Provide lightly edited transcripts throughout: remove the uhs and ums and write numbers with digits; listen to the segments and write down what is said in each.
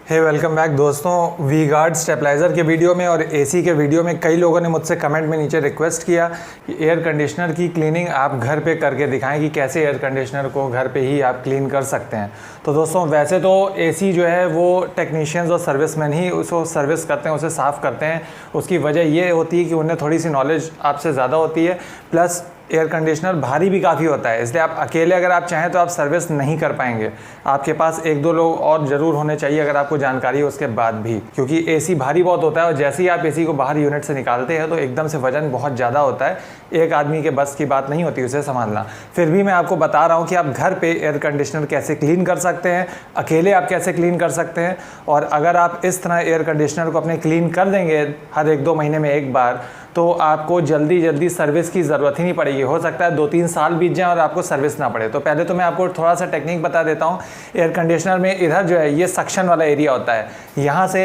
हे welcome back दोस्तों। We guard stabiliser के video में और एसी के वीडियो में कई लोगों ने मुझसे कमेंट में नीचे रिक्वेस्ट किया कि एयर कंडीशनर की क्लीनिंग आप घर पे करके दिखाएं कि कैसे एयर कंडीशनर को घर पे ही आप क्लीन कर सकते हैं। तो दोस्तों वैसे तो एसी जो है वो टेक्नीशियंस और सर्विसमैन ही उसको सर्विस करते हैं, उसे साफ़ करते हैं। उसकी वजह ये होती है कि उन्हें थोड़ी सी नॉलेज आपसे ज़्यादा होती है, प्लस एयर कंडीशनर भारी भी काफ़ी होता है, इसलिए आप अकेले अगर आप चाहें तो आप सर्विस नहीं कर पाएंगे। आपके पास एक दो लोग और ज़रूर होने चाहिए अगर आपको जानकारी है उसके बाद भी, क्योंकि एसी भारी बहुत होता है और जैसे ही आप एसी को बाहर यूनिट से निकालते हैं तो एकदम से वजन बहुत ज़्यादा होता है। एक आदमी के बस की बात नहीं होती उसे संभालना। फिर भी मैं आपको बता रहा हूँ कि आप घर पे एयर कंडीशनर कैसे क्लीन कर सकते हैं, अकेले आप कैसे क्लीन कर सकते हैं। और अगर आप इस तरह एयर कंडीशनर को अपने क्लीन कर देंगे हर 1-2 महीने में एक बार, तो आपको जल्दी सर्विस की ज़रूरत ही नहीं पड़ेगी। हो सकता है 2-3 साल बीत जाएं और आपको सर्विस ना पड़े। तो पहले तो मैं आपको थोड़ा सा टेक्निक बता देता हूँ। एयर कंडीशनर में इधर जो है ये सक्शन वाला एरिया होता है, यहाँ से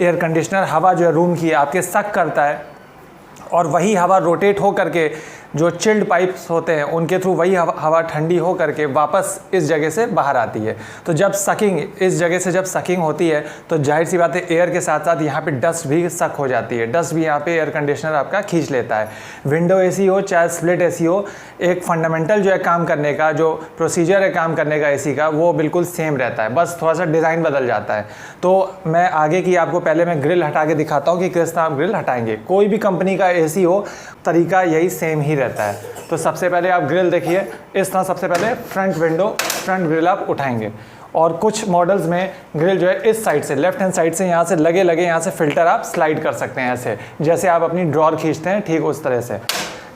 एयर कंडीशनर हवा जो है रूम की आपके सक करता है और वही हवा रोटेट हो करके जो चिल्ड पाइप्स होते हैं उनके थ्रू वही हवा ठंडी हो करके वापस इस जगह से बाहर आती है। तो जब सकिंग इस जगह से जब सकिंग होती है तो जाहिर सी बात है एयर के साथ साथ यहाँ पे डस्ट भी सक हो जाती है। डस्ट भी यहाँ पे एयर कंडीशनर आपका खींच लेता है। विंडो एसी हो चाहे स्प्लिट एसी हो, एक फंडामेंटल जो है काम करने का, जो प्रोसीजर है काम करने का एसी का, वो बिल्कुल सेम रहता है, बस थोड़ा सा डिज़ाइन बदल जाता है। तो मैं आगे की आपको पहले मैं ग्रिल हटा के दिखाता हूँ कि किस तरह आप ग्रिल हटाएंगे। कोई भी कंपनी का एसी हो, तरीका यही सेम ही रहता है। तो सबसे पहले आप ग्रिल देखिए इस तरह। सबसे पहले फ्रंट ग्रिल आप उठाएंगे और कुछ मॉडल्स में ग्रिल जो है इस साइड से, लेफ्ट हैंड साइड से, यहाँ से लगे यहाँ से फिल्टर आप स्लाइड कर सकते हैं, ऐसे जैसे आप अपनी ड्रॉर खींचते हैं, ठीक उस तरह से।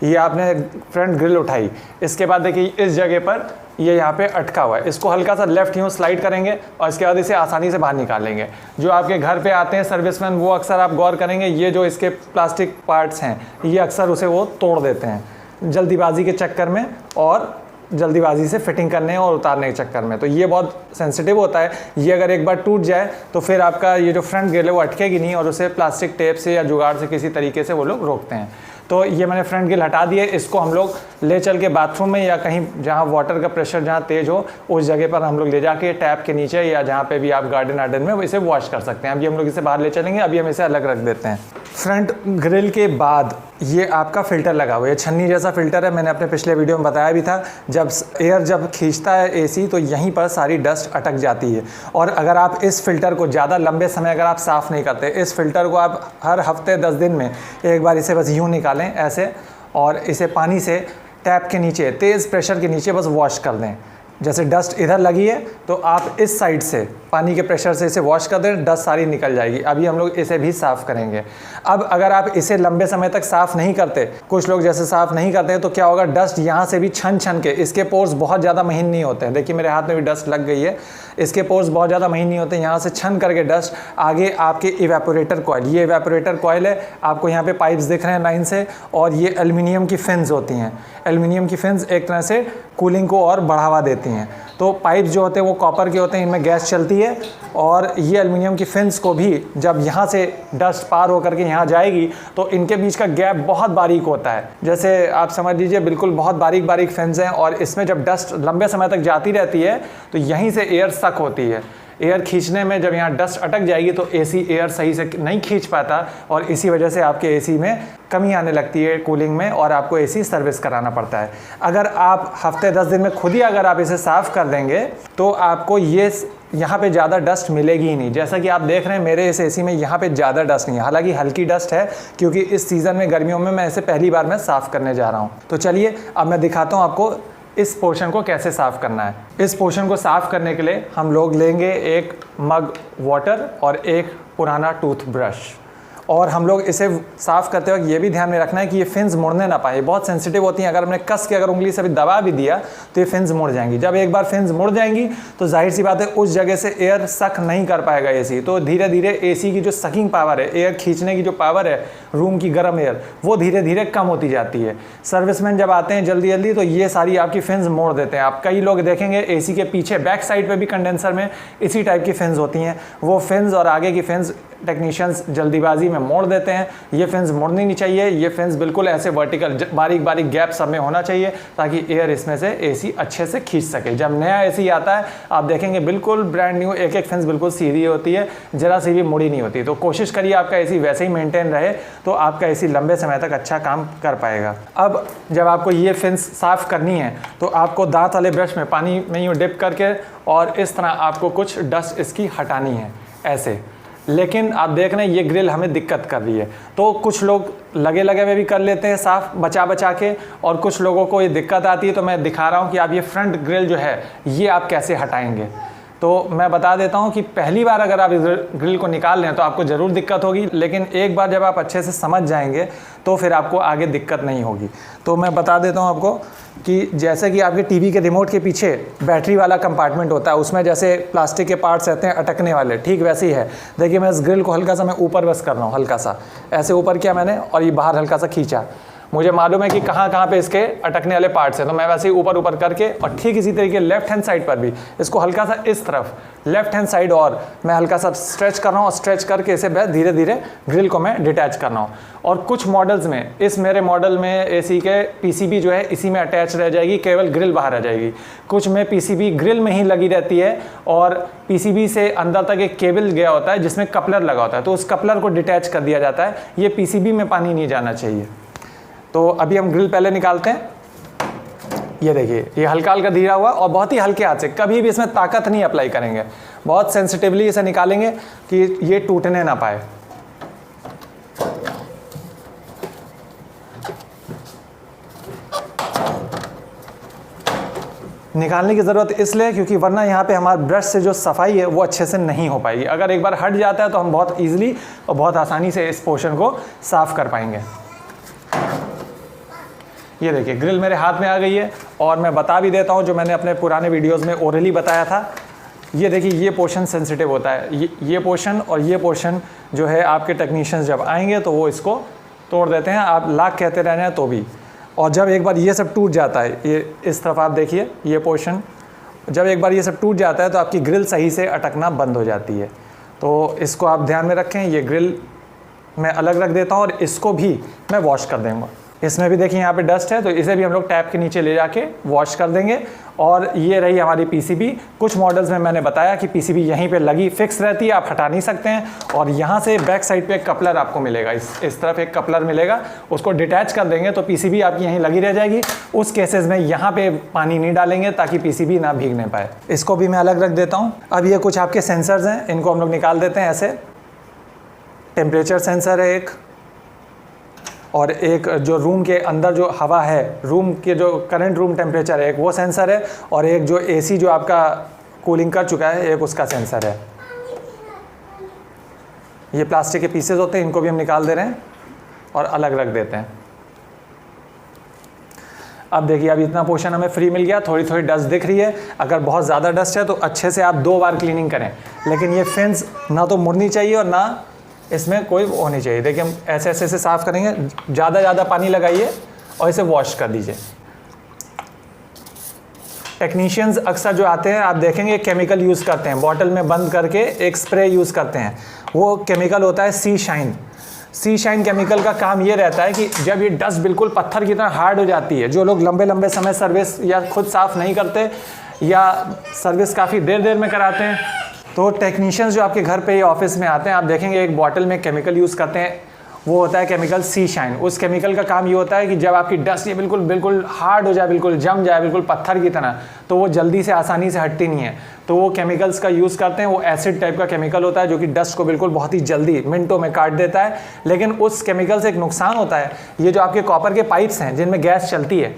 ये आपने फ्रंट ग्रिल उठाई, इसके बाद देखिए इस जगह पर ये यहाँ पे अटका हुआ है, इसको हल्का सा लेफ्ट यूँ स्लाइड करेंगे और इसके बाद इसे आसानी से बाहर निकालेंगे। जो आपके घर पे आते हैं सर्विसमैन, वो अक्सर आप गौर करेंगे ये जो इसके प्लास्टिक पार्ट्स हैं ये अक्सर उसे वो तोड़ देते हैं जल्दीबाजी के चक्कर में और जल्दीबाजी से फिटिंग करने और उतारने के चक्कर में। तो ये बहुत सेंसिटिव होता है, ये अगर एक बार टूट जाए तो फिर आपका ये जो फ्रंट ग्रिल है वो अटकेगी नहीं और उसे प्लास्टिक टेप से या जुगाड़ से किसी तरीके से वो लोग रोकते हैं। तो ये मैंने फ्रंट ग्रिल हटा दिए, इसको हम लोग ले चल के बाथरूम में या कहीं जहाँ वाटर का प्रेशर जहाँ तेज़ हो उस जगह पर हम लोग ले जाके टैप के नीचे या जहाँ पे भी आप गार्डन में इसे वॉश कर सकते हैं। अभी हम लोग इसे बाहर ले चलेंगे, अभी हम इसे अलग रख देते हैं। फ्रंट ग्रिल के बाद ये आपका फ़िल्टर लगा हुआ है, छन्नी जैसा फ़िल्टर है। मैंने अपने पिछले वीडियो में बताया भी था, जब खींचता है एसी तो यहीं पर सारी डस्ट अटक जाती है। और अगर आप इस फ़िल्टर को ज़्यादा लंबे समय अगर आप साफ़ नहीं करते, इस फ़िल्टर को आप हर हफ्ते 10 दिन में एक बार इसे बस यूँ निकालें ऐसे और इसे पानी से टैप के नीचे तेज़ प्रेशर के नीचे बस वॉश कर दें। जैसे डस्ट इधर लगी है तो आप इस साइड से पानी के प्रेशर से इसे वॉश कर दें, डस्ट सारी निकल जाएगी। अभी हम लोग इसे भी साफ़ करेंगे। अब अगर आप इसे लंबे समय तक साफ़ नहीं करते, कुछ लोग जैसे साफ़ नहीं करते हैं, तो क्या होगा, डस्ट यहाँ से भी छन के, इसके पोर्स बहुत ज़्यादा महीन नहीं होते हैं। देखिए मेरे हाथ में भी डस्ट लग गई है, इसके पोर्स बहुत ज़्यादा महीन नहीं होते, यहाँ से छन करके डस्ट आगे आपके इवेपोरेटर कॉइल, ये इवेपोरेटर कॉइल है, आपको यहाँ पे पाइप्स दिख रहे हैं लाइन से, और ये एल्युमिनियम की फिन्स होती हैं। एल्युमिनियम की फिन्स एक तरह से कूलिंग को और बढ़ावा देती हैं। तो पाइप्स जो होते हैं वो कॉपर के होते हैं, इनमें गैस चलती है और ये एल्युमिनियम की फिन्स को भी जब यहाँ से डस्ट पार होकर के यहाँ जाएगी तो इनके बीच का गैप बहुत बारीक होता है। जैसे आप समझ लीजिए बिल्कुल बहुत बारीक फिन्स हैं और इसमें जब डस्ट लंबे समय तक जाती रहती है तो यहीं से एयर सक होती है। एयर खींचने में जब यहाँ डस्ट अटक जाएगी तो एसी एयर सही से नहीं खींच पाता और इसी वजह से आपके एसी में कमी आने लगती है कूलिंग में और आपको एसी सर्विस कराना पड़ता है। अगर आप हफ्ते 10 दिन में खुद ही अगर आप इसे साफ़ कर देंगे तो आपको ये यहाँ पे ज़्यादा डस्ट मिलेगी ही नहीं। जैसा कि आप देख रहे हैं मेरे इस एसी में यहाँ पे ज़्यादा डस्ट नहीं है, हालांकि हल्की डस्ट है क्योंकि इस सीज़न में गर्मियों में मैं इसे पहली बार मैं साफ़ करने जा रहा हूँ। तो चलिए अब मैं दिखाता हूँ आपको इस पोर्शन को कैसे साफ़ करना है। इस पोर्शन को साफ़ करने के लिए हम लोग लेंगे एक मग वाटर और एक पुराना टूथब्रश और हम लोग इसे साफ़ करते वक्त ये भी ध्यान में रखना है कि ये फिन्स मुड़ने ना पाए, बहुत सेंसिटिव होती हैं। अगर हमने कस के अगर उंगली से भी दबा भी दिया तो ये फिन्स मुड़ जाएंगी। जब एक बार फिन्स मुड़ जाएंगी तो जाहिर सी बात है उस जगह से एयर सक नहीं कर पाएगा एसी। तो धीरे धीरे एसी की जो सकिंग पावर है, एयर खींचने की जो पावर है, रूम की गर्म एयर, वो धीरे धीरे कम होती जाती है। सर्विसमैन जब आते हैं जल्दी तो ये सारी आपकी फिन्स मोड़ देते हैं। आप कई लोग देखेंगे एसी के पीछे बैक साइड पे भी कंडेंसर में इसी टाइप की फिन्स होती हैं। वो फिन्स और आगे की फिन्स टेक्नीशियंस जल्दीबाजी में मोड़ देते हैं। ये फिन्स मुड़नी नहीं चाहिए, ये फिन्स बिल्कुल ऐसे वर्टिकल बारीक बारीक गैप सब में होना चाहिए ताकि एयर इसमें से एसी अच्छे से खींच सके। जब नया एसी आता है आप देखेंगे बिल्कुल ब्रांड न्यू, एक एक फिन्स बिल्कुल सीधी होती है, जरा सी भी मुड़ी नहीं होती। तो कोशिश करिए आपका एसी वैसे ही मेंटेन रहे तो आपका एसी लंबे समय तक अच्छा काम कर पाएगा। अब जब आपको ये फिन्स साफ़ करनी है तो आपको दांत वाले ब्रश में पानी में यूँ डिप करके और इस तरह आपको कुछ डस्ट इसकी हटानी है ऐसे। लेकिन आप देख रहे हैं ये ग्रिल हमें दिक्कत कर रही है, तो कुछ लोग लगे में भी कर लेते हैं साफ़ बचा के, और कुछ लोगों को ये दिक्कत आती है। तो मैं दिखा रहा हूँ कि आप ये फ्रंट ग्रिल जो है ये आप कैसे हटाएंगे। तो मैं बता देता हूँ कि पहली बार अगर आप इस ग्रिल को निकाल लें तो आपको ज़रूर दिक्कत होगी, लेकिन एक बार जब आप अच्छे से समझ जाएंगे तो फिर आपको आगे दिक्कत नहीं होगी। तो मैं बता देता हूँ आपको कि जैसे कि आपके टीवी के रिमोट के पीछे बैटरी वाला कंपार्टमेंट होता है, उसमें जैसे प्लास्टिक के पार्ट्स रहते हैं अटकने वाले, ठीक वैसे ही है। देखिए मैं इस ग्रिल को हल्का सा मैं ऊपर बस कर रहा हूँ, हल्का सा ऐसे ऊपर किया मैंने और ये बाहर हल्का सा खींचा। मुझे मालूम है कि कहाँ पे इसके अटकने वाले पार्ट्स हैं, तो मैं वैसे ही ऊपर करके, और ठीक इसी तरीके लेफ्ट हैंड साइड पर भी इसको हल्का सा इस तरफ लेफ्ट हैंड साइड और मैं हल्का सा स्ट्रेच कर रहा हूँ, और स्ट्रेच करके इसे धीरे धीरे ग्रिल को मैं डिटैच कर रहा हूँ। और कुछ मॉडल्स में, इस मेरे मॉडल में एसी के पीसीबी जो है इसी में अटैच रह जाएगी, केवल ग्रिल बाहर आ जाएगी। कुछ में पीसीबी ग्रिल में ही लगी रहती है और पीसीबी से अंदर तक एक केबल गया होता है जिसमें कपलर लगा होता है, तो उस कपलर को डिटैच कर दिया जाता है। ये पीसीबी में पानी नहीं जाना चाहिए। तो अभी हम ग्रिल पहले निकालते हैं। ये देखिए ये हल्का हल्का धीरा हुआ और बहुत ही हल्के हाथ से, कभी भी इसमें ताकत नहीं अप्लाई करेंगे, बहुत सेंसिटिवली इसे निकालेंगे कि ये टूटने ना पाए। निकालने की ज़रूरत इसलिए क्योंकि वरना यहाँ पे हमारे ब्रश से जो सफाई है वो अच्छे से नहीं हो पाएगी। अगर एक बार हट जाता है तो हम बहुत ईजिली और बहुत आसानी से इस पोर्शन को साफ़ कर पाएंगे। ये देखिए ग्रिल मेरे हाथ में आ गई है, और मैं बता भी देता हूँ जो मैंने अपने पुराने वीडियोस में ओरली बताया था। ये देखिए ये पोर्शन सेंसिटिव होता है, ये पोर्शन और ये पोर्शन जो है आपके टेक्नीशियंस जब आएंगे तो वो इसको तोड़ देते हैं, आप लाख कहते रहना है तो भी। और जब एक बार ये सब टूट जाता है, ये इस तरफ आप देखिए ये पोर्शन, जब एक बार ये सब टूट जाता है तो आपकी ग्रिल सही से अटकना बंद हो जाती है। तो इसको आप ध्यान में रखें। ये ग्रिल मैं अलग रख देता हूँ और इसको भी मैं वॉश कर दूँगा। इसमें भी देखिए यहाँ पे डस्ट है, तो इसे भी हम लोग टैप के नीचे ले जाके वॉश कर देंगे। और ये रही हमारी पीसीबी। कुछ मॉडल्स में मैंने बताया कि पीसीबी यहीं पे लगी फिक्स रहती है, आप हटा नहीं सकते हैं। और यहाँ से बैक साइड पे एक कपलर आपको मिलेगा, इस तरफ एक कपलर मिलेगा, उसको डिटैच कर देंगे तो पीसीबी आपकी यहीं लगी रह जाएगी। उस केसेस में यहाँ पे पानी नहीं डालेंगे ताकि पीसीबी ना भीगने पाए। इसको भी मैं अलग रख देता हूँ। अब ये कुछ आपके सेंसर्स हैं, इनको हम लोग निकाल देते हैं ऐसे। टेम्परेचर सेंसर है एक, और एक जो रूम के अंदर जो हवा है, रूम के जो करंट रूम टेम्परेचर है एक वो सेंसर है, और एक जो एसी जो आपका कूलिंग कर चुका है एक उसका सेंसर है। ये प्लास्टिक के पीसेस होते हैं, इनको भी हम निकाल दे रहे हैं और अलग रख देते हैं। अब देखिए अब इतना पोर्शन हमें फ्री मिल गया। थोड़ी थोड़ी डस्ट दिख रही है, अगर बहुत ज़्यादा डस्ट है तो अच्छे से आप 2 बार क्लीनिंग करें, लेकिन ये फिन्स ना तो मुड़नी चाहिए और ना इसमें कोई होनी चाहिए। देखिए हम ऐसे ऐसे से साफ़ करेंगे, ज़्यादा पानी लगाइए और इसे वॉश कर दीजिए। टेक्नीशियंस अक्सर जो आते हैं आप देखेंगे केमिकल यूज़ करते हैं, बॉटल में बंद करके एक स्प्रे यूज़ करते हैं। वो केमिकल होता है सी शाइन। सी शाइन केमिकल का काम ये रहता है कि जब ये डस्ट बिल्कुल पत्थर की तरह हार्ड हो जाती है, जो लोग लंबे समय सर्विस या खुद साफ़ नहीं करते या सर्विस काफ़ी देर में कराते हैं, तो टेक्नीशियंस जो आपके घर पे या ऑफिस में आते हैं आप देखेंगे एक बॉटल में केमिकल यूज़ करते हैं, वो होता है केमिकल सी शाइन। उस केमिकल का काम ये होता है कि जब आपकी डस्ट ये बिल्कुल हार्ड हो जाए, बिल्कुल जम जाए, बिल्कुल पत्थर की तरह, तो वो जल्दी से आसानी से हटती नहीं है, तो वो केमिकल्स का यूज़ करते हैं। वो एसिड टाइप का केमिकल होता है जो कि डस्ट को बिल्कुल बहुत ही जल्दी मिनटों में काट देता है। लेकिन उस केमिकल से एक नुकसान होता है, ये जो आपके कॉपर के पाइप्स हैं जिनमें गैस चलती है,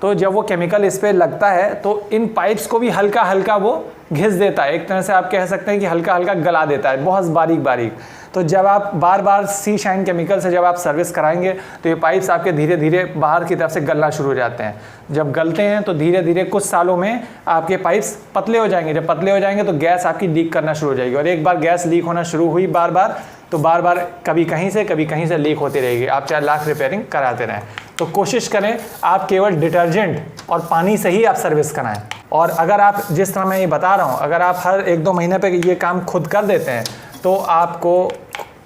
तो जब वो केमिकल इस पर लगता है तो इन पाइप्स को भी हल्का वो घिस देता है। एक तरह से आप कह सकते हैं कि हल्का गला देता है, बहुत बारीक। तो जब आप बार सी शाइन केमिकल से जब आप सर्विस कराएंगे तो ये पाइप्स आपके धीरे बाहर की तरफ से गलना शुरू हो जाते हैं। जब गलते हैं तो धीरे कुछ सालों में आपके पाइप्स पतले हो जाएंगे। जब पतले हो जाएंगे तो गैस आपकी लीक करना शुरू हो जाएगी, और एक बार गैस लीक होना शुरू हुई बार तो बार कभी कहीं से लीक होती रहेगी, आप चाहे लाख रिपेयरिंग कराते रहें। तो कोशिश करें आप केवल डिटर्जेंट और पानी से ही आप सर्विस कराएं। और अगर आप जिस तरह मैं ये बता रहा हूँ, अगर आप हर 1-2 महीने पे ये काम खुद कर देते हैं तो आपको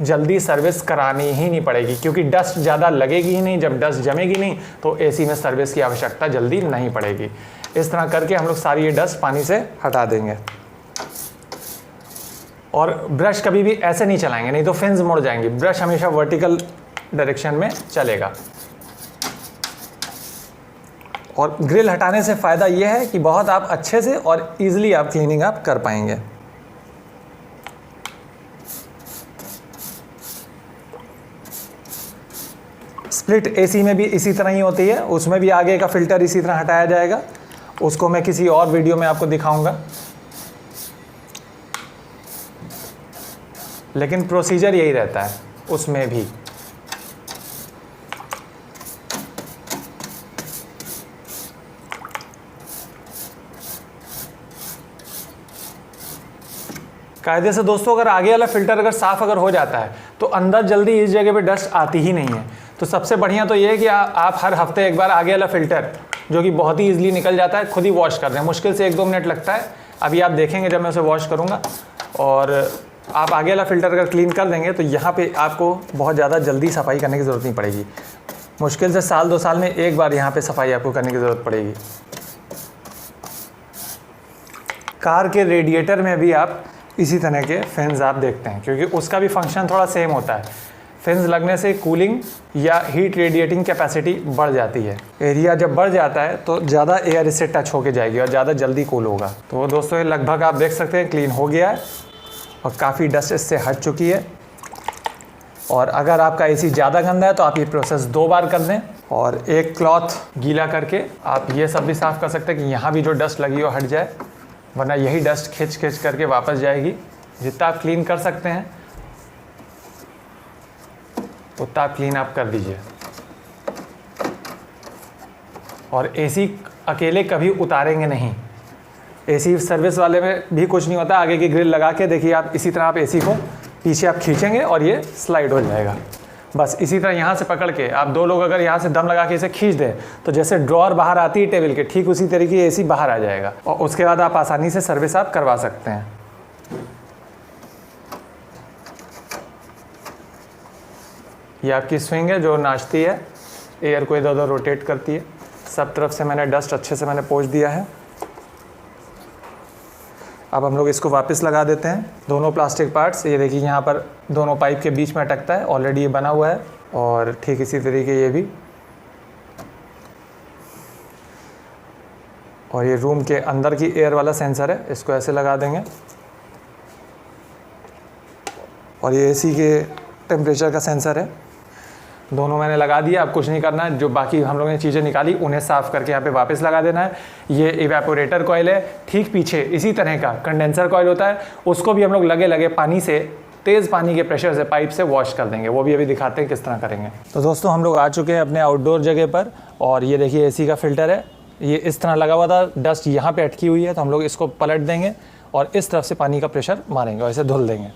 जल्दी सर्विस करानी ही नहीं पड़ेगी, क्योंकि डस्ट ज़्यादा लगेगी ही नहीं। जब डस्ट जमेगी नहीं तो एसी में सर्विस की आवश्यकता जल्दी नहीं पड़ेगी। इस तरह करके हम लोग सारी ये डस्ट पानी से हटा देंगे। और ब्रश कभी भी ऐसे नहीं चलाएंगे, नहीं तो फिन्स मुड़ जाएंगी। ब्रश हमेशा वर्टिकल डायरेक्शन में चलेगा। और ग्रिल हटाने से फ़ायदा यह है कि बहुत आप अच्छे से और इजीली आप क्लीनिंग आप कर पाएंगे। स्प्लिट एसी में भी इसी तरह ही होती है, उसमें भी आगे का फ़िल्टर इसी तरह हटाया जाएगा। उसको मैं किसी और वीडियो में आपको दिखाऊंगा, लेकिन प्रोसीजर यही रहता है उसमें भी। कायदे से दोस्तों, अगर आगे वाला फ़िल्टर अगर साफ़ अगर हो जाता है तो अंदर जल्दी इस जगह पे डस्ट आती ही नहीं है। तो सबसे बढ़िया तो ये है कि आप हर हफ्ते एक बार आगे वाला फ़िल्टर, जो कि बहुत ही ईजिली निकल जाता है, खुद ही वॉश कर दें। मुश्किल से 1-2 मिनट लगता है। अभी आप देखेंगे जब मैं उसे वॉश करूँगा। और आप आगे वाला फ़िल्टर अगर क्लीन कर देंगे तो यहाँ पे आपको बहुत ज़्यादा जल्दी सफाई करने की ज़रूरत नहीं पड़ेगी। मुश्किल से 1-2 साल में एक बार यहाँ पे सफाई आपको करने की ज़रूरत पड़ेगी। कार के रेडिएटर में भी आप इसी तरह के फैंस आप देखते हैं, क्योंकि उसका भी फंक्शन थोड़ा सेम होता है। फैंस लगने से कूलिंग या हीट रेडिएटिंग कैपेसिटी बढ़ जाती है। एरिया जब बढ़ जाता है तो ज़्यादा एयर इससे टच होके जाएगी और ज़्यादा जल्दी कूल होगा। तो दोस्तों, ये लगभग आप देख सकते हैं क्लीन हो गया है और काफ़ी डस्ट इससे हट चुकी है। और अगर आपका एसी ज़्यादा गंदा है तो आप ये प्रोसेस 2 बार कर दें और एक क्लॉथ गीला करके आप ये सब भी साफ़ कर सकते हैं कि यहाँ भी जो डस्ट लगी हो हट जाए, वरना यही डस्ट खिंच करके वापस जाएगी। जितना आप क्लीन कर सकते हैं उतना आप क्लीन आप कर दीजिए। और एसी अकेले कभी उतारेंगे नहीं। एसी सर्विस वाले में भी कुछ नहीं होता। आगे की ग्रिल लगा के देखिए आप, इसी तरह आप एसी को पीछे आप खींचेंगे और ये स्लाइड हो जाएगा। बस इसी तरह यहाँ से पकड़ के आप 2 लोग अगर यहाँ से दम लगा के इसे खींच दें तो जैसे ड्रॉअर बाहर आती है टेबल के, ठीक उसी तरीके एसी बाहर आ जाएगा। और उसके बाद आप आसानी से सर्विस आप करवा सकते हैं। ये आपकी स्विंग है जो नाचती है, एयर को इधर उधर रोटेट करती है। सब तरफ से मैंने डस्ट अच्छे से मैंने पोंछ दिया है। अब हम लोग इसको वापस लगा देते हैं। दोनों प्लास्टिक पार्ट्स, ये देखिए यहाँ पर दोनों पाइप के बीच में अटकता है, ऑलरेडी ये बना हुआ है। और ठीक इसी तरीके ये भी। और ये रूम के अंदर की एयर वाला सेंसर है, इसको ऐसे लगा देंगे। और ये एसी के टेम्परेचर का सेंसर है। दोनों मैंने लगा दिया। अब कुछ नहीं करना है। जो बाकी हम लोगों ने चीज़ें निकाली उन्हें साफ़ करके यहाँ पे वापस लगा देना है। ये इवेपोरेटर कॉइल है। ठीक पीछे इसी तरह का कंडेंसर कॉइल होता है, उसको भी हम लोग लगे लगे पानी से, तेज़ पानी के प्रेशर से पाइप से वॉश कर देंगे। वो भी अभी दिखाते हैं किस तरह करेंगे। तो दोस्तों, हम लोग आ चुके हैं अपने आउटडोर जगह पर। और ये देखिए एसी का फ़िल्टर है, ये इस तरह लगा हुआ था। डस्ट यहाँ पर अटकी हुई है, तो हम लोग इसको पलट देंगे और इस तरफ से पानी का प्रेशर मारेंगे और इसे धुल देंगे।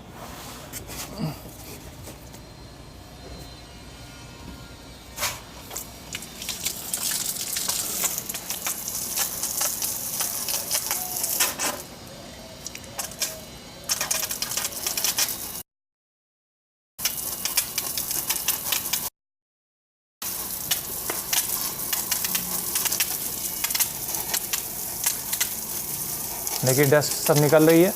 देखिए डस्ट सब निकल रही है।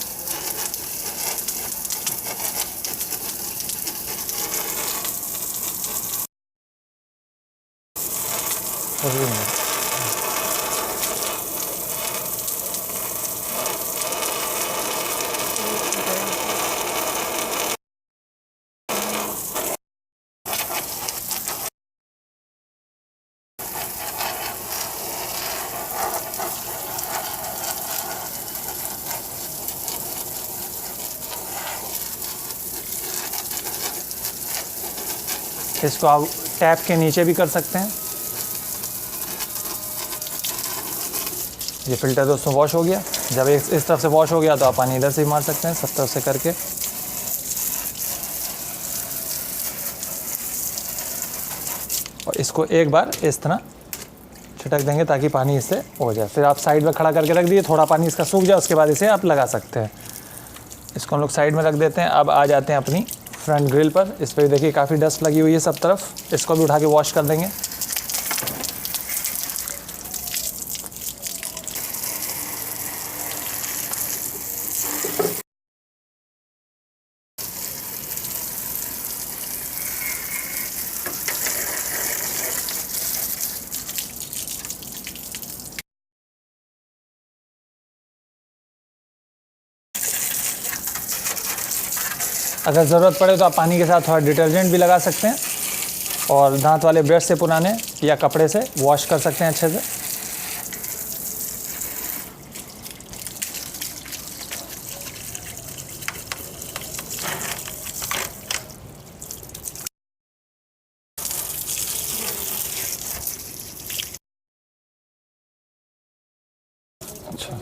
इसको आप टैप के नीचे भी कर सकते हैं। ये फ़िल्टर दोस्तों वॉश हो गया। जब इस तरफ से वॉश हो गया तो आप पानी इधर से भी मार सकते हैं, सब तरफ से करके। और इसको एक बार इस तरह छिटक देंगे ताकि पानी इससे हो जाए। फिर आप साइड में खड़ा करके रख दिए, थोड़ा पानी इसका सूख जाए, उसके बाद इसे आप लगा सकते हैं। इसको हम लोग साइड में रख देते हैं। अब आ जाते हैं अपनी फ्रंट ग्रिल पर। इस पर देखिए काफ़ी डस्ट लगी हुई है सब तरफ, इसको भी उठा के वॉश कर देंगे। अगर ज़रूरत पड़े तो आप पानी के साथ थोड़ा डिटर्जेंट भी लगा सकते हैं और दांत वाले ब्रश से पुराने या कपड़े से वॉश कर सकते हैं अच्छे से। अच्छा,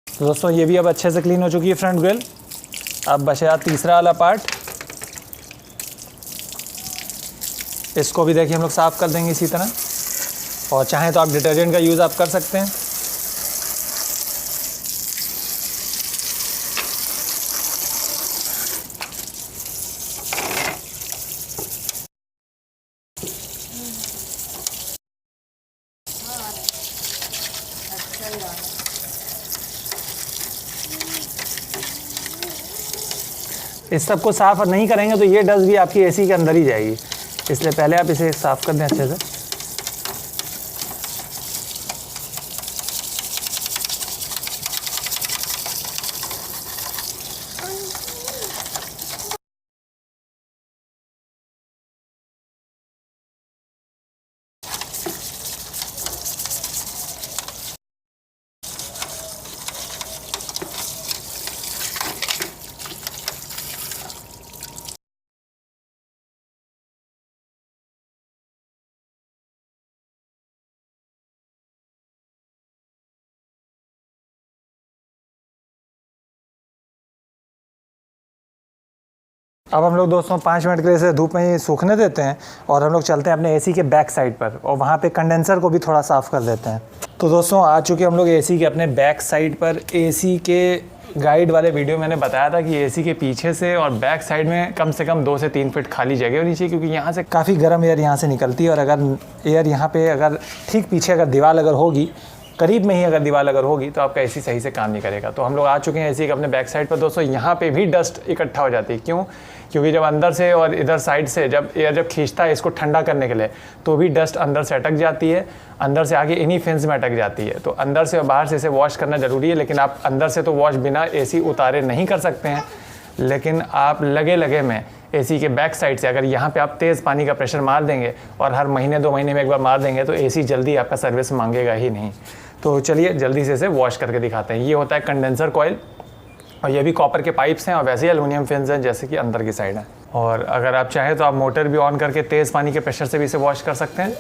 तो दोस्तों ये भी अब अच्छे से क्लीन हो चुकी है फ्रंट ग्रिल। अब बचा तीसरा वाला पार्ट, इसको भी देखिए हम लोग साफ़ कर देंगे इसी तरह, और चाहें तो आप डिटर्जेंट का यूज़ आप कर सकते हैं। इस सब को साफ़ नहीं करेंगे तो ये डस्ट भी आपकी एसी के अंदर ही जाएगी, इसलिए पहले आप इसे साफ़ कर दें अच्छे से। अब हम लोग दोस्तों 5 मिनट के लिए इसे धूप में ही सूखने देते हैं और हम लोग चलते हैं अपने एसी के बैक साइड पर और वहाँ पे कंडेंसर को भी थोड़ा साफ़ कर देते हैं। तो दोस्तों आ चुके हम लोग एसी के अपने बैक साइड पर। एसी के गाइड वाले वीडियो मैंने बताया था कि एसी के पीछे से और बैक साइड में कम से कम 2 से 3 फीट खाली जगह होनी चाहिए, क्योंकि यहाँ से काफ़ी गर्म एयर यहाँ से निकलती है और अगर एयर यहाँ पे अगर ठीक पीछे अगर दीवार अगर होगी, करीब में ही अगर दीवार अगर होगी तो आपका एसी सही से काम नहीं करेगा। तो हम लोग आ चुके हैं एसी के अपने बैक साइड पर। दोस्तों यहाँ पे भी डस्ट इकट्ठा हो जाती है, क्यों? क्योंकि जब अंदर से और इधर साइड से जब एयर जब खींचता है इसको ठंडा करने के लिए, तो भी डस्ट अंदर से अटक जाती है, अंदर से आगे इन्हीं फिन्स में अटक जाती है। तो अंदर से और बाहर से इसे वॉश करना ज़रूरी है, लेकिन आप अंदर से तो वॉश बिना एसी उतारे नहीं कर सकते हैं, लेकिन आप लगे लगे में एसी के बैक साइड से अगर यहाँ पे आप तेज़ पानी का प्रेशर मार देंगे और हर महीने 2 महीने में एक बार मार देंगे तो एसी जल्दी आपका सर्विस मांगेगा ही नहीं। तो चलिए जल्दी से इसे वॉश करके दिखाते हैं। ये होता है कंडेंसर कॉइल और ये भी कॉपर के पाइप्स हैं और वैसे ही एलुमिनियम फिन्स हैं जैसे कि अंदर की साइड है। और अगर आप चाहें तो आप मोटर भी ऑन करके तेज़ पानी के प्रेशर से भी इसे वॉश कर सकते हैं।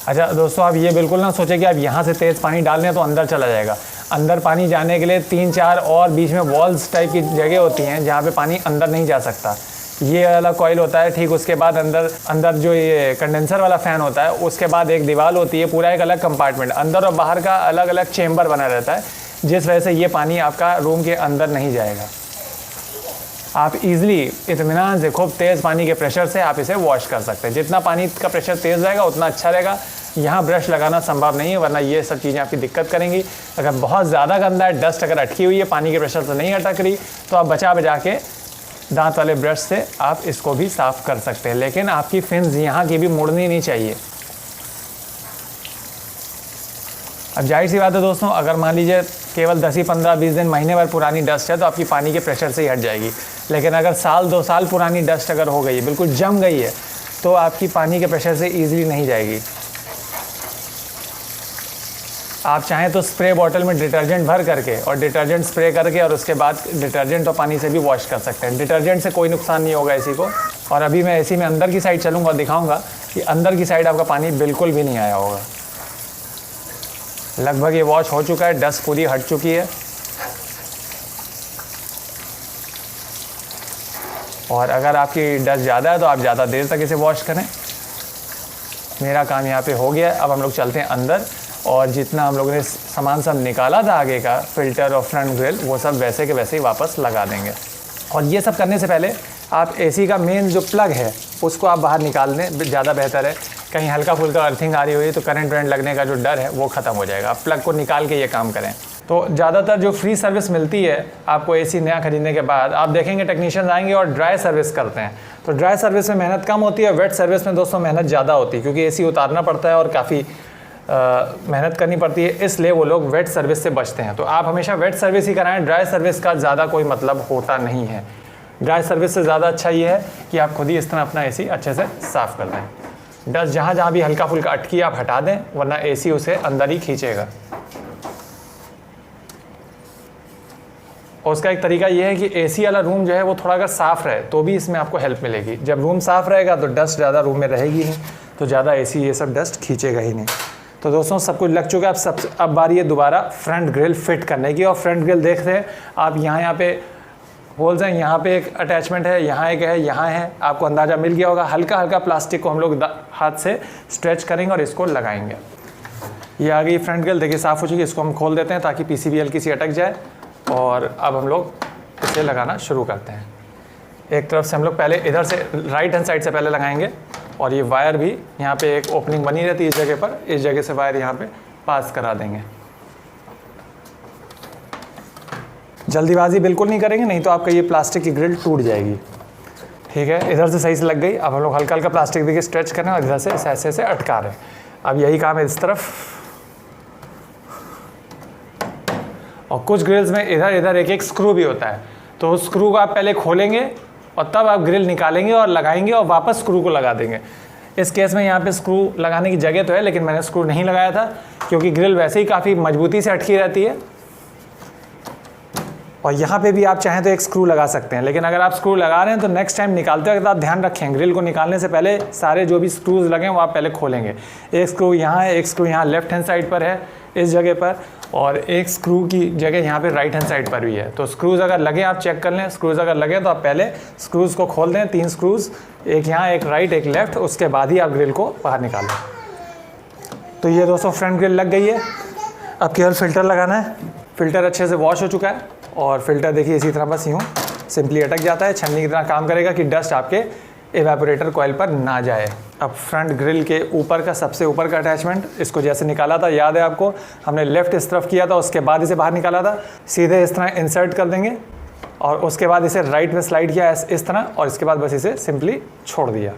अच्छा दोस्तों, आप ये बिल्कुल ना सोचें कि आप यहाँ से तेज़ पानी डाल लें तो अंदर चला जाएगा। अंदर पानी जाने के लिए 3-4 और बीच में वॉल्स टाइप की जगह होती हैं जहाँ पे पानी अंदर नहीं जा सकता। ये वाला कॉइल होता है, ठीक उसके बाद अंदर जो ये कंडेंसर वाला फ़ैन होता है, उसके बाद एक दीवार होती है, पूरा एक अलग कंपार्टमेंट, अंदर और बाहर का अलग अलग चेम्बर बना रहता है, जिस वजह से ये पानी आपका रूम के अंदर नहीं जाएगा। आप इजीली इत्मीनान से खूब तेज़ पानी के प्रेशर से आप इसे वॉश कर सकते हैं। जितना पानी का प्रेशर तेज़ रहेगा उतना अच्छा रहेगा। यहाँ ब्रश लगाना संभव नहीं है, वरना ये सब चीज़ें आपकी दिक्कत करेंगी। अगर बहुत ज़्यादा गंदा है, डस्ट अगर अटकी हुई है, पानी के प्रेशर से नहीं अटक रही, तो आप बचा के दांत वाले ब्रश से आप इसको भी साफ़ कर सकते हैं। लेकिन आपकी फिन्स यहाँ की भी मुड़नी नहीं चाहिए। अब जाहिर सी बात है दोस्तों, अगर मान लीजिए केवल 10 ही 15 20 दिन महीने भर पुरानी डस्ट है तो आपकी पानी के प्रेशर से ही हट जाएगी। लेकिन अगर साल 2 साल पुरानी डस्ट अगर हो गई है, बिल्कुल जम गई है, तो आपकी पानी के प्रेशर से ईजिली नहीं जाएगी। आप चाहें तो स्प्रे बॉटल में डिटर्जेंट भर करके और डिटर्जेंट स्प्रे करके और उसके बाद डिटर्जेंट और पानी से भी वॉश कर सकते हैं। डिटर्जेंट से कोई नुकसान नहीं होगा एसी को। और अभी मैं एसी में अंदर की साइड चलूँगा और दिखाऊँगा कि अंदर की साइड आपका पानी बिल्कुल भी नहीं आया होगा। लगभग ये वॉश हो चुका है, डस्ट पूरी हट चुकी है। और अगर आपकी डस्ट ज़्यादा है तो आप ज़्यादा देर तक इसे वॉश करें। मेरा काम यहाँ पे हो गया है। अब हम लोग चलते हैं अंदर और जितना हम लोगों ने सामान सब निकाला था आगे का, फ़िल्टर और फ्रंट ग्रिल, वो सब वैसे के वैसे ही वापस लगा देंगे। और ये सब करने से पहले आप एसी का मेन जो प्लग है उसको आप बाहर निकाल दें, ज़्यादा बेहतर है। कहीं हल्का फुल्का अर्थिंग आ रही हुई तो करंट वरेंट लगने का जो डर है वो ख़त्म हो जाएगा। आप प्लग को निकाल के ये काम करें। तो ज़्यादातर जो फ्री सर्विस मिलती है आपको एसी नया खरीदने के बाद, आप देखेंगे टेक्नीशियन आएंगे और ड्राई सर्विस करते हैं। तो ड्राई सर्विस में मेहनत कम होती है, वेट सर्विस में दोस्तों मेहनत ज़्यादा होती है, क्योंकि एसी उतारना पड़ता है और काफ़ी मेहनत करनी पड़ती है, इसलिए वो लोग वेट सर्विस से बचते हैं। तो आप हमेशा वेट सर्विस ही कराएं, ड्राई सर्विस का ज़्यादा कोई मतलब होता नहीं है। ड्राई सर्विस से ज़्यादा अच्छा ये है कि आप खुद ही इस तरह अपना एसी अच्छे से साफ़ कर दें। डस्ट जहाँ जहाँ भी हल्का फुल्का अटकी आप हटा दें, वरना एसी उसे अंदर ही खींचेगा। और उसका एक तरीका ये है कि एसी वाला रूम जो है वो थोड़ा अगर साफ़ रहे तो भी इसमें आपको हेल्प मिलेगी। जब रूम साफ़ रहेगा तो डस्ट ज़्यादा रूम में रहेगी नहीं, तो ज़्यादा एसी ये सब डस्ट खींचेगा ही नहीं। तो दोस्तों सब कुछ लग चुका है। अब बारी है दोबारा फ्रंट ग्रिल फिट करने की। और फ्रंट ग्रिल देखते हैं आप, यहाँ पे होल्स हैं, यहाँ पे एक अटैचमेंट है, यहाँ एक है, यहाँ है, आपको अंदाज़ा मिल गया होगा। हल्का हल्का प्लास्टिक को हम लोग हाथ से स्ट्रेच करेंगे और इसको लगाएंगे। ये आ गई फ्रंट ग्रिल, देखिए साफ़ हो चुकी है। इसको हम खोल देते हैं ताकि पीसीबी हल्की सी अटक जाए। और अब हम लोग इसे लगाना शुरू करते हैं। एक तरफ से हम लोग पहले इधर से राइट हैंड साइड से पहले लगाएंगे। और ये वायर भी यहाँ पे एक ओपनिंग बनी रहती है इस जगह पर, इस जगह से वायर यहाँ पे पास करा देंगे। जल्दीबाजी बिल्कुल नहीं करेंगे, नहीं तो आपका ये प्लास्टिक की ग्रिल टूट जाएगी। ठीक है, इधर से सही से लग गई। अब हम लोग हल्का हल्का प्लास्टिक देखिए स्ट्रेच करें और इधर से ऐसे से अटका रहे हैं। अब यही काम है इस तरफ। और कुछ ग्रिल्स में इधर इधर एक एक स्क्रू भी होता है, तो उस स्क्रू को आप पहले खोलेंगे और तब आप ग्रिल निकालेंगे और लगाएंगे और वापस स्क्रू को लगा देंगे। इस केस में यहाँ पे स्क्रू लगाने की जगह तो है, लेकिन मैंने स्क्रू नहीं लगाया था क्योंकि ग्रिल वैसे ही काफ़ी मजबूती से अटकी रहती है। और यहाँ पे भी आप चाहें तो एक स्क्रू लगा सकते हैं, लेकिन अगर आप स्क्रू लगा रहे हैं तो नेक्स्ट टाइम निकालते वक्त आप ध्यान रखें, ग्रिल को निकालने से पहले सारे जो भी स्क्रूज लगे हैं वो आप पहले खोलेंगे। एक स्क्रू यहाँ है, एक स्क्रू यहाँ लेफ्ट हैंड साइड पर है इस जगह पर, और एक स्क्रू की जगह यहाँ पे राइट हैंड साइड पर भी है। तो स्क्रूज अगर लगे आप चेक कर लें, स्क्रूज अगर लगे तो आप पहले स्क्रूज को खोल दें, 3 स्क्रूज, एक यहाँ एक राइट एक लेफ्ट, उसके बाद ही आप ग्रिल को बाहर निकालें। तो ये दोस्तों फ्रंट ग्रिल लग गई है। अब केवल फ़िल्टर लगाना है। फ़िल्टर अच्छे से वॉश हो चुका है और फ़िल्टर देखिए इसी तरह बस यूँ सिंपली अटक जाता है, छन्नी की तरह काम करेगा कि डस्ट आपके एवेपोरेटर कॉइल पर ना जाए। अब फ्रंट ग्रिल के ऊपर का सबसे ऊपर का अटैचमेंट, इसको जैसे निकाला था याद है आपको, हमने लेफ़्ट इस तरफ किया था, उसके बाद इसे बाहर निकाला था, सीधे इस तरह इंसर्ट कर देंगे और उसके बाद इसे राइट में स्लाइड किया इस तरह, और इसके बाद बस इसे सिंपली छोड़ दिया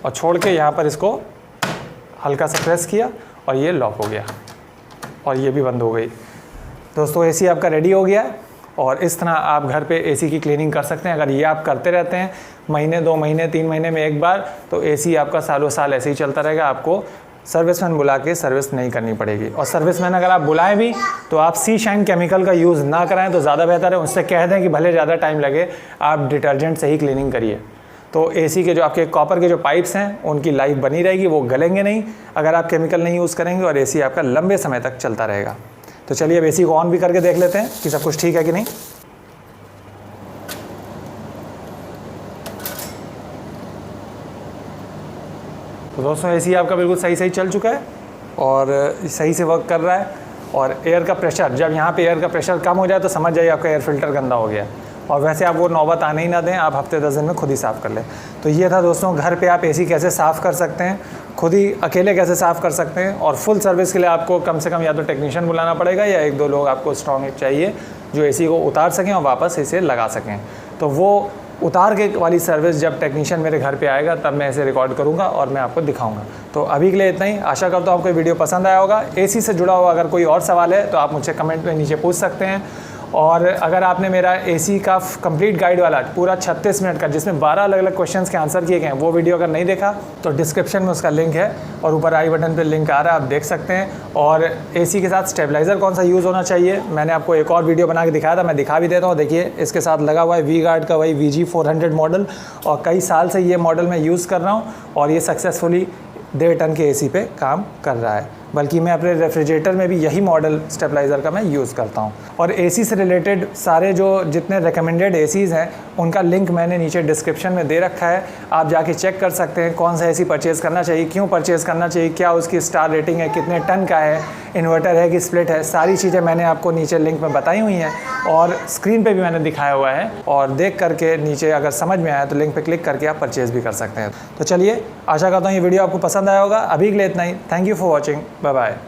और छोड़ के यहाँ पर इसको हल्का सा प्रेस किया और ये लॉक हो गया और ये भी बंद हो गई। दोस्तों एसी आपका रेडी हो गया है और इस तरह आप घर पे एसी की क्लीनिंग कर सकते हैं। अगर ये आप करते रहते हैं महीने 2 महीने 3 महीने में एक बार, तो एसी आपका सालों साल ऐसे ही चलता रहेगा। आपको सर्विसमैन बुला के सर्विस नहीं करनी पड़ेगी। और सर्विसमैन अगर आप बुलाएं भी तो आप सी शाइन केमिकल का यूज़ ना कराएं तो ज़्यादा बेहतर है। उनसे कह दें कि भले ज़्यादा टाइम लगे, आप डिटर्जेंट से ही क्लीनिंग करिए। तो एसी के जो आपके कॉपर के जो पाइप्स हैं उनकी लाइफ बनी रहेगी, वो गलेंगे नहीं अगर आप केमिकल नहीं यूज़ करेंगे, और एसी आपका लंबे समय तक चलता रहेगा। तो चलिए अब एसी को ऑन भी करके देख लेते हैं कि सब कुछ ठीक है कि नहीं। तो दोस्तों एसी आपका बिल्कुल सही चल चुका है और सही से वर्क कर रहा है। और एयर का प्रेशर, जब यहाँ पे एयर का प्रेशर कम हो जाए तो समझ जाइए आपका एयर फिल्टर गंदा हो गया। और वैसे आप वो नौबत आने ही ना दें, आप हफ्ते 10 दिन में खुद ही साफ़ कर लें। तो ये था दोस्तों घर पे आप एसी कैसे साफ़ कर सकते हैं, खुद ही अकेले कैसे साफ़ कर सकते हैं। और फुल सर्विस के लिए आपको कम से कम या तो टेक्नीशियन बुलाना पड़ेगा या 1-2 लोग आपको स्ट्रॉन्ग चाहिए जो एसी को उतार सकें और वापस इसे लगा सकें। तो वो उतार के वाली सर्विस जब टेक्नीशियन मेरे घर पे आएगा तब मैं इसे रिकॉर्ड करूंगा और मैं आपको दिखाऊंगा। तो अभी के लिए इतना ही। आशा करता हूँ आपको वीडियो पसंद आया होगा। एसी से जुड़ा हुआ अगर कोई और सवाल है तो आप मुझसे कमेंट में नीचे पूछ सकते हैं। और अगर आपने मेरा एसी का कंप्लीट गाइड वाला पूरा 36 मिनट का, जिसमें 12 अलग अलग क्वेश्चंस के आंसर किए गए हैं, वो वीडियो अगर नहीं देखा तो डिस्क्रिप्शन में उसका लिंक है और ऊपर आई बटन पे लिंक आ रहा है, आप देख सकते हैं। और एसी के साथ स्टेबलाइज़र कौन सा यूज़ होना चाहिए मैंने आपको एक और वीडियो बना के दिखाया था, मैं दिखा भी देता हूँ। देखिए इसके साथ लगा हुआ है वी गार्ड का वही VG400 मॉडल, और कई साल से ये मॉडल मैं यूज़ कर रहा हूँ और ये सक्सेसफुली 1.5 टन के एसी पे काम कर रहा है। बल्कि मैं अपने रेफ्रिजरेटर में भी यही मॉडल स्टेबलाइज़र का मैं यूज़ करता हूँ। और एसी से रिलेटेड सारे जो जितने रिकमेंडेड एसीज़ हैं उनका लिंक मैंने नीचे डिस्क्रिप्शन में दे रखा है, आप जाके चेक कर सकते हैं कौन सा एसी परचेज़ करना चाहिए, क्यों परचेज़ करना चाहिए, क्या उसकी स्टार रेटिंग है, कितने टन का है, इन्वर्टर है कि स्प्लिट है, सारी चीज़ें मैंने आपको नीचे लिंक में बताई हुई हैं और स्क्रीन पे भी मैंने दिखाया हुआ है। और देख करके नीचे अगर समझ में आया तो लिंक पे क्लिक करके आप परचेज़ भी कर सकते हैं। तो चलिए आशा करता हूँ ये वीडियो आपको पसंद आया होगा। अभी के लिए इतना ही। Thank you for watching. Bye bye.